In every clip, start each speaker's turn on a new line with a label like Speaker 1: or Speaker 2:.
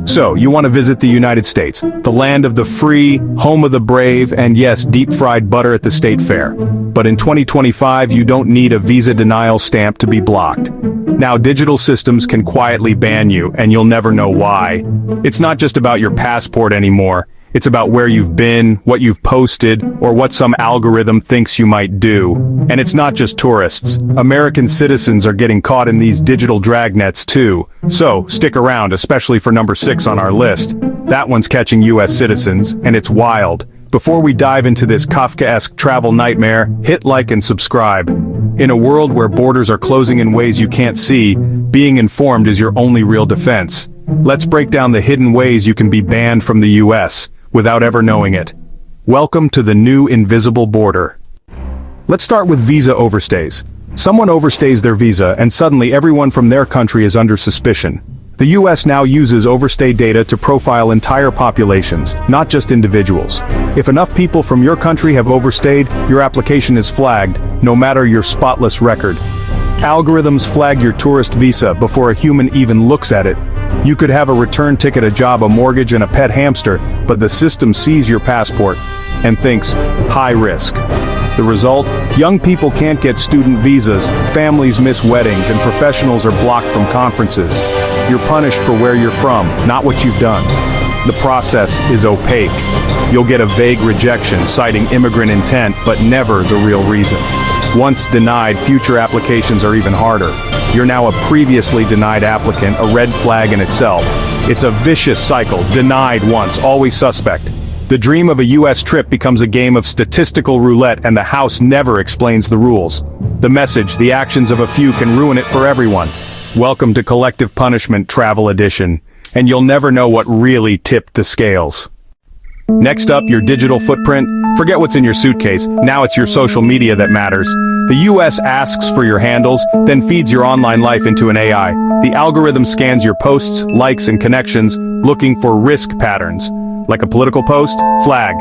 Speaker 1: So, you want to visit the United States, the land of the free, home of the brave, and yes, deep-fried butter at the state fair. But in 2025, you don't need a visa denial stamp to be blocked. Now, digital systems can quietly ban you, and you'll never know why. It's not just about your passport anymore. It's about where you've been, what you've posted, or what some algorithm thinks you might do. And it's not just tourists. American citizens are getting caught in these digital dragnets too. So, stick around, especially for number 6 on our list. That one's catching US citizens, and it's wild. Before we dive into this Kafkaesque travel nightmare, hit like and subscribe. In a world where borders are closing in ways you can't see, being informed is your only real defense. Let's break down the hidden ways you can be banned from the US without ever knowing it. Welcome to the new invisible border. Let's start with visa overstays. Someone overstays their visa and suddenly everyone from their country is under suspicion. The US now uses overstay data to profile entire populations, not just individuals. If enough people from your country have overstayed, your application is flagged, no matter your spotless record. Algorithms flag your tourist visa before a human even looks at it. You could have a return ticket, a job, a mortgage, and a pet hamster, but the system sees your passport and thinks, high risk. The result? Young people can't get student visas, families miss weddings, and professionals are blocked from conferences. You're punished for where you're from, not what you've done. The process is opaque. You'll get a vague rejection citing immigrant intent, but never the real reason. Once denied, future applications are even harder. You're now a previously denied applicant, a red flag in itself. It's a vicious cycle, denied once, always suspect. The dream of a US trip becomes a game of statistical roulette, and the House never explains the rules. The message, the actions of a few can ruin it for everyone. Welcome to Collective Punishment Travel Edition, and you'll never know what really tipped the scales. Next up, your digital footprint. Forget what's in your suitcase, now it's your social media that matters. The US asks for your handles, then feeds your online life into an AI. The algorithm scans your posts, likes, and connections, looking for risk patterns. Like a political post? Flag.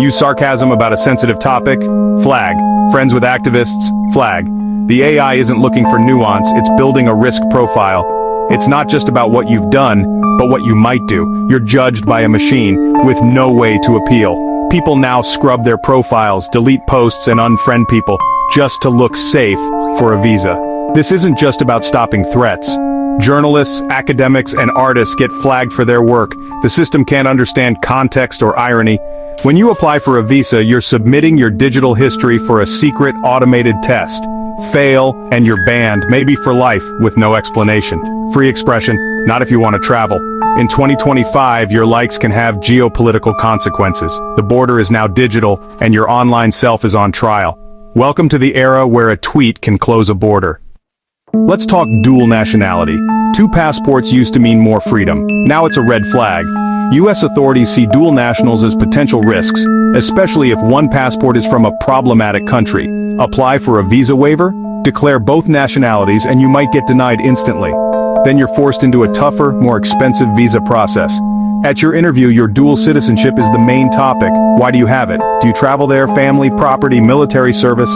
Speaker 1: Use sarcasm about a sensitive topic? Flag. Friends with activists? Flag. The AI isn't looking for nuance, it's building a risk profile. It's not just about what you've done, but what you might do. You're judged by a machine, with no way to appeal. People now scrub their profiles, delete posts, and unfriend people, just to look safe for a visa. This isn't just about stopping threats. Journalists, academics, and artists get flagged for their work. The system can't understand context or irony. When you apply for a visa, you're submitting your digital history for a secret automated test. Fail, and you're banned, maybe for life, with no explanation. Free expression, not if you want to travel. In 2025, your likes can have geopolitical consequences. The border is now digital, and your online self is on trial. Welcome to the era where a tweet can close a border. Let's talk dual nationality. 2 passports used to mean more freedom. Now it's a red flag. US authorities see dual nationals as potential risks, especially if one passport is from a problematic country. Apply for a visa waiver, declare both nationalities, and you might get denied instantly. Then you're forced into a tougher, more expensive visa process. At your interview, your dual citizenship is the main topic. Why do you have it? Do you travel there, family, property, military service?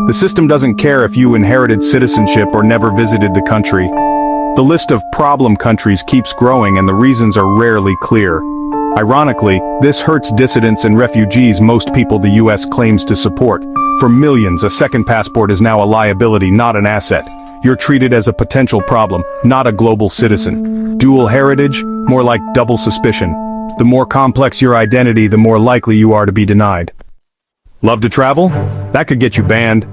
Speaker 1: The system doesn't care if you inherited citizenship or never visited the country. The list of problem countries keeps growing and the reasons are rarely clear. Ironically, this hurts dissidents and refugees most people the US claims to support. For millions, a second passport is now a liability, not an asset. You're treated as a potential problem, not a global citizen. Dual heritage? More like double suspicion. The more complex your identity, the more likely you are to be denied. Love to travel? That could get you banned.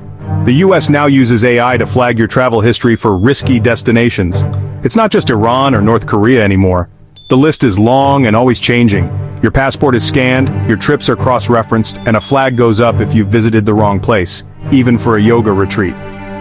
Speaker 1: The US now uses AI to flag your travel history for risky destinations. It's not just Iran or North Korea anymore. The list is long and always changing. Your passport is scanned, your trips are cross-referenced, and a flag goes up if you've visited the wrong place, even for a yoga retreat.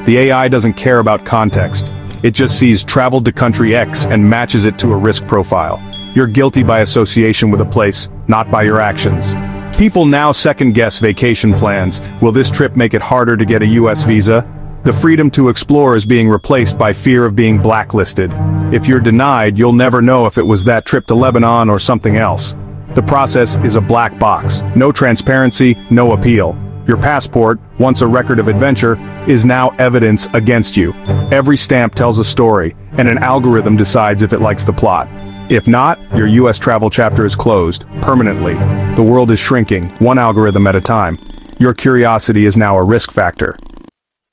Speaker 1: The AI doesn't care about context. It just sees traveled to country X and matches it to a risk profile. You're guilty by association with a place, not by your actions. People now second-guess vacation plans. Will this trip make it harder to get a US visa? The freedom to explore is being replaced by fear of being blacklisted. If you're denied, you'll never know if it was that trip to Lebanon or something else. The process is a black box. No transparency, no appeal. Your passport, once a record of adventure, is now evidence against you. Every stamp tells a story, and an algorithm decides if it likes the plot. If not, your US travel chapter is closed, permanently. The world is shrinking, one algorithm at a time. Your curiosity is now a risk factor.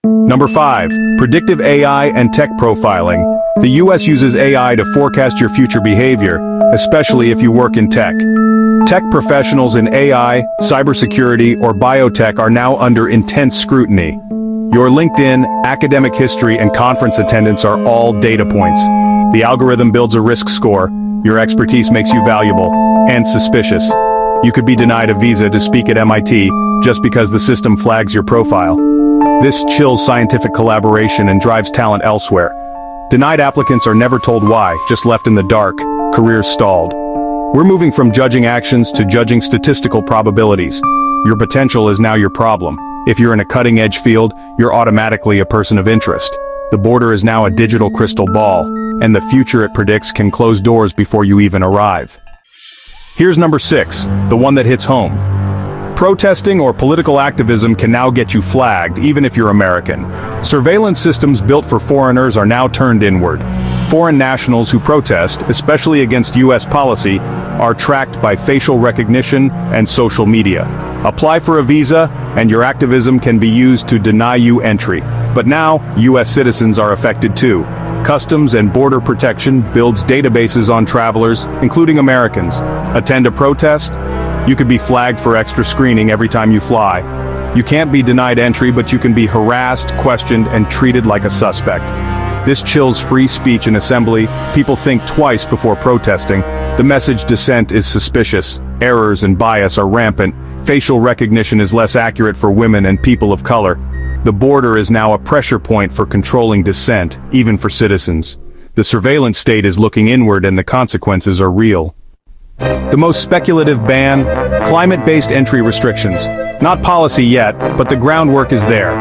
Speaker 1: Number 5. Predictive AI and tech profiling. The US uses AI to forecast your future behavior, especially if you work in tech. Tech professionals in AI, cybersecurity, or biotech are now under intense scrutiny. Your LinkedIn, academic history, and conference attendance are all data points. The algorithm builds a risk score. Your expertise makes you valuable and suspicious. You could be denied a visa to speak at MIT just because the system flags your profile. This chills scientific collaboration and drives talent elsewhere. Denied applicants are never told why, just left in the dark, careers stalled. We're moving from judging actions to judging statistical probabilities. Your potential is now your problem. If you're in a cutting-edge field, you're automatically a person of interest. The border is now a digital crystal ball, and the future it predicts can close doors before you even arrive. Here's number 6, the one that hits home. Protesting or political activism can now get you flagged, even if you're American. Surveillance systems built for foreigners are now turned inward. Foreign nationals who protest, especially against US policy, are tracked by facial recognition and social media. Apply for a visa, and your activism can be used to deny you entry. But now, US citizens are affected too. Customs and Border Protection builds databases on travelers, including Americans. Attend a protest? You could be flagged for extra screening every time you fly. You can't be denied entry, but you can be harassed, questioned, and treated like a suspect. This chills free speech and assembly. People think twice before protesting. The message dissent is suspicious. Errors and bias are rampant. Facial recognition is less accurate for women and people of color. The border is now a pressure point for controlling dissent, even for citizens. The surveillance state is looking inward and the consequences are real. The most speculative ban, climate-based entry restrictions. Not policy yet, but the groundwork is there.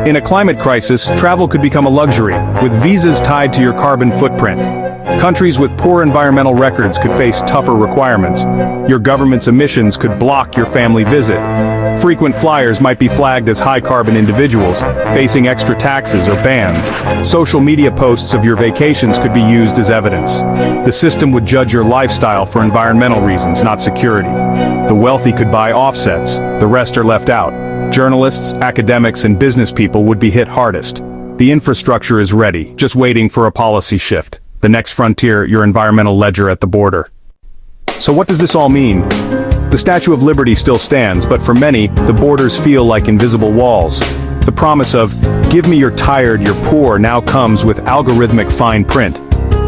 Speaker 1: In a climate crisis, travel could become a luxury, with visas tied to your carbon footprint. Countries with poor environmental records could face tougher requirements. Your government's emissions could block your family visit. Frequent flyers might be flagged as high-carbon individuals, facing extra taxes or bans. Social media posts of your vacations could be used as evidence. The system would judge your lifestyle for environmental reasons, not security. The wealthy could buy offsets, the rest are left out. Journalists, academics, and business people would be hit hardest. The infrastructure is ready, just waiting for a policy shift. The next frontier, your environmental ledger at the border. So what does this all mean? The Statue of Liberty still stands, but for many, the borders feel like invisible walls. The promise of, "Give me your tired, your poor," now comes with algorithmic fine print.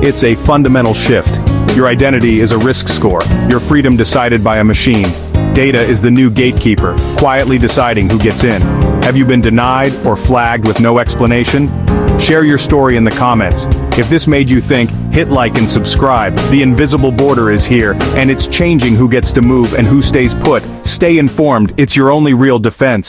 Speaker 1: It's a fundamental shift. Your identity is a risk score, your freedom decided by a machine. Data is the new gatekeeper, quietly deciding who gets in. Have you been denied or flagged with no explanation? Share your story in the comments. If this made you think, hit like and subscribe. The invisible border is here, and it's changing who gets to move and who stays put. Stay informed, it's your only real defense.